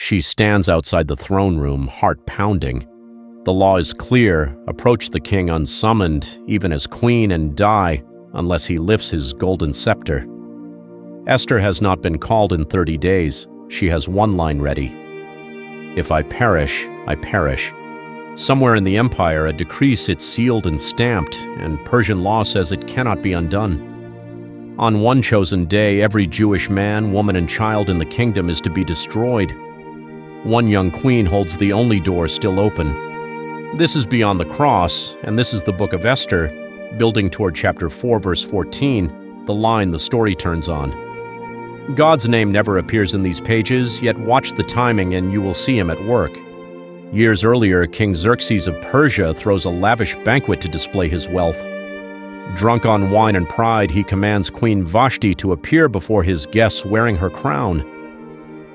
She stands outside the throne room, heart pounding. The law is clear: approach the king unsummoned, even as queen, and die, unless he lifts his golden scepter. Esther has not been called in 30 days. She has one line ready: "If I perish, I perish." Somewhere in the empire, a decree sits sealed and stamped, and Persian law says it cannot be undone. On one chosen day, every Jewish man, woman, and child in the kingdom is to be destroyed. One young queen holds the only door still open. This is beyond the cross, and this is the book of Esther, building toward chapter 4, verse 14, the line the story turns on. God's name never appears in these pages, yet watch the timing and you will see him at work. Years earlier, King Xerxes of Persia throws a lavish banquet to display his wealth. Drunk on wine and pride, he commands Queen Vashti to appear before his guests wearing her crown.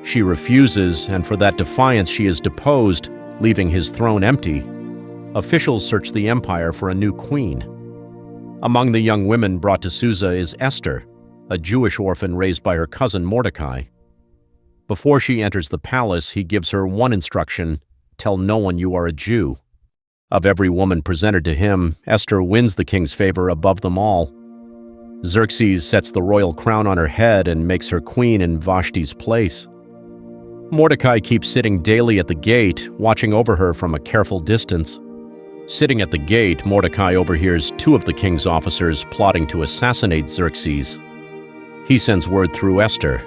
She refuses, and for that defiance she is deposed, leaving his throne empty. Officials search the empire for a new queen. Among the young women brought to Susa is Esther, a Jewish orphan raised by her cousin Mordecai. Before she enters the palace, he gives her one instruction: tell no one you are a Jew. Of every woman presented to him, Esther wins the king's favor above them all. Xerxes sets the royal crown on her head and makes her queen in Vashti's place. Mordecai keeps sitting daily at the gate, watching over her from a careful distance. Sitting at the gate, Mordecai overhears two of the king's officers plotting to assassinate Xerxes. He sends word through Esther.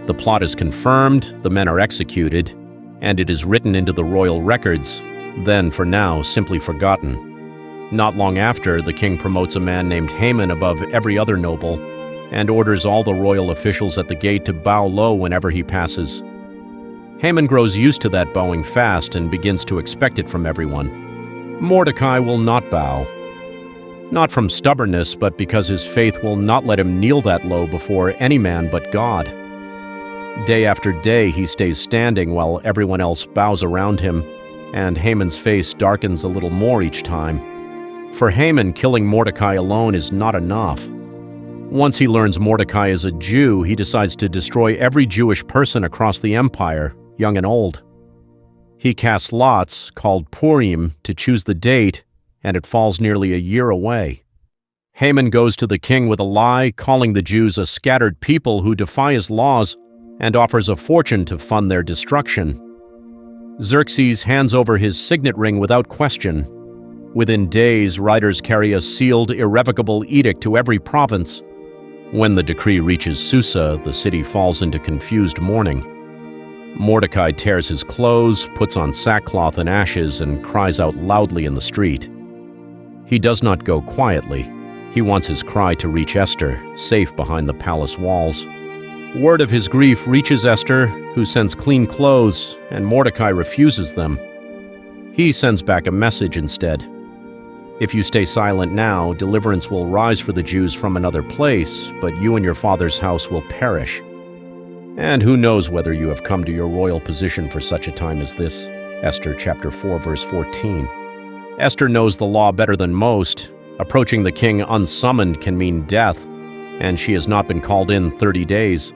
The plot is confirmed, the men are executed, and it is written into the royal records, then for now simply forgotten. Not long after, the king promotes a man named Haman above every other noble, and orders all the royal officials at the gate to bow low whenever he passes. Haman grows used to that bowing fast and begins to expect it from everyone. Mordecai will not bow. Not from stubbornness, but because his faith will not let him kneel that low before any man but God. Day after day he stays standing while everyone else bows around him, and Haman's face darkens a little more each time. For Haman, killing Mordecai alone is not enough. Once he learns Mordecai is a Jew, he decides to destroy every Jewish person across the empire, young and old. He casts lots, called Purim, to choose the date, and it falls nearly a year away. Haman goes to the king with a lie, calling the Jews a scattered people who defy his laws, and offers a fortune to fund their destruction. Xerxes hands over his signet ring without question. Within days, riders carry a sealed, irrevocable edict to every province. When the decree reaches Susa, the city falls into confused mourning. Mordecai tears his clothes, puts on sackcloth and ashes, and cries out loudly in the street. He does not go quietly. He wants his cry to reach Esther, safe behind the palace walls. Word of his grief reaches Esther, who sends clean clothes, and Mordecai refuses them. He sends back a message instead. If you stay silent now, deliverance will rise for the Jews from another place, but you and your father's house will perish. And who knows whether you have come to your royal position for such a time as this? Esther chapter 4, verse 14. Esther knows the law better than most. Approaching the king unsummoned can mean death, and she has not been called in 30 days.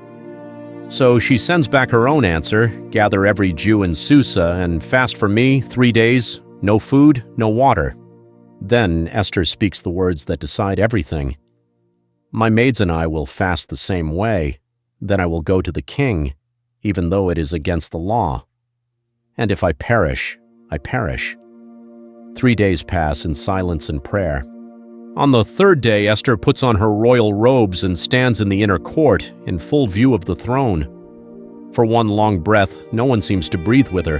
So she sends back her own answer: gather every Jew in Susa and fast for me 3 days, no food, no water. Then Esther speaks the words that decide everything. My maids and I will fast the same way. Then I will go to the king, even though it is against the law. And if I perish, I perish. 3 days pass in silence and prayer. On the third day, Esther puts on her royal robes and stands in the inner court, in full view of the throne. For one long breath, no one seems to breathe with her.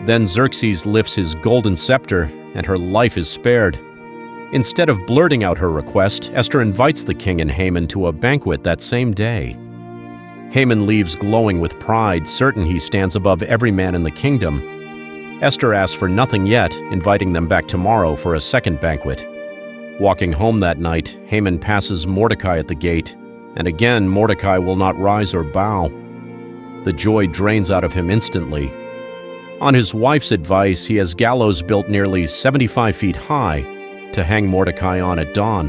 Then Xerxes lifts his golden scepter, and her life is spared. Instead of blurting out her request, Esther invites the king and Haman to a banquet that same day. Haman leaves glowing with pride, certain he stands above every man in the kingdom. Esther asks for nothing yet, inviting them back tomorrow for a second banquet. Walking home that night, Haman passes Mordecai at the gate, and again Mordecai will not rise or bow. The joy drains out of him instantly. On his wife's advice, he has gallows built nearly 75 feet high to hang Mordecai on at dawn.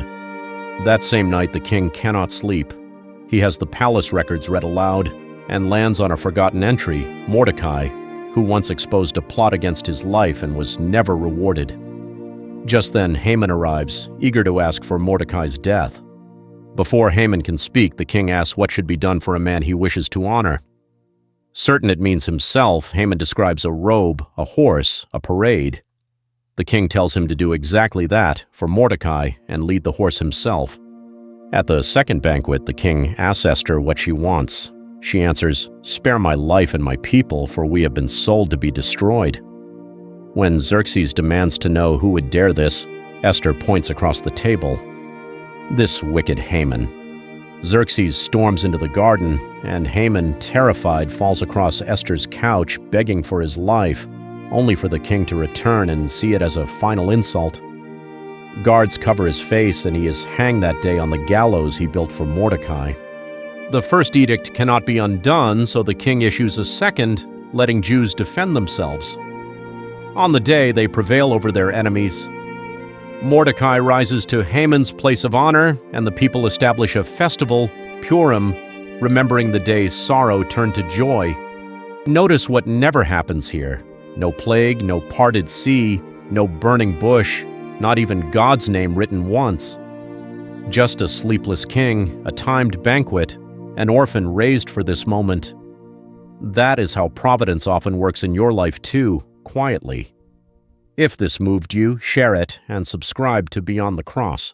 That same night, the king cannot sleep. He has the palace records read aloud, and lands on a forgotten entry, Mordecai, who once exposed a plot against his life and was never rewarded. Just then, Haman arrives, eager to ask for Mordecai's death. Before Haman can speak, the king asks what should be done for a man he wishes to honor. Certain it means himself, Haman describes a robe, a horse, a parade. The king tells him to do exactly that for Mordecai and lead the horse himself. At the second banquet, the king asks Esther what she wants. She answers, "Spare my life and my people, for we have been sold to be destroyed." When Xerxes demands to know who would dare this, Esther points across the table. This wicked Haman. Xerxes storms into the garden, and Haman, terrified, falls across Esther's couch, begging for his life, only for the king to return and see it as a final insult. Guards cover his face, and he is hanged that day on the gallows he built for Mordecai. The first edict cannot be undone, so the king issues a second, letting Jews defend themselves. On the day, they prevail over their enemies. Mordecai rises to Haman's place of honor, and the people establish a festival, Purim, remembering the day's sorrow turned to joy. Notice what never happens here. No plague, no parted sea, no burning bush, not even God's name written once. Just a sleepless king, a timed banquet, an orphan raised for this moment. That is how providence often works in your life too, quietly. If this moved you, share it and subscribe to Beyond the Cross.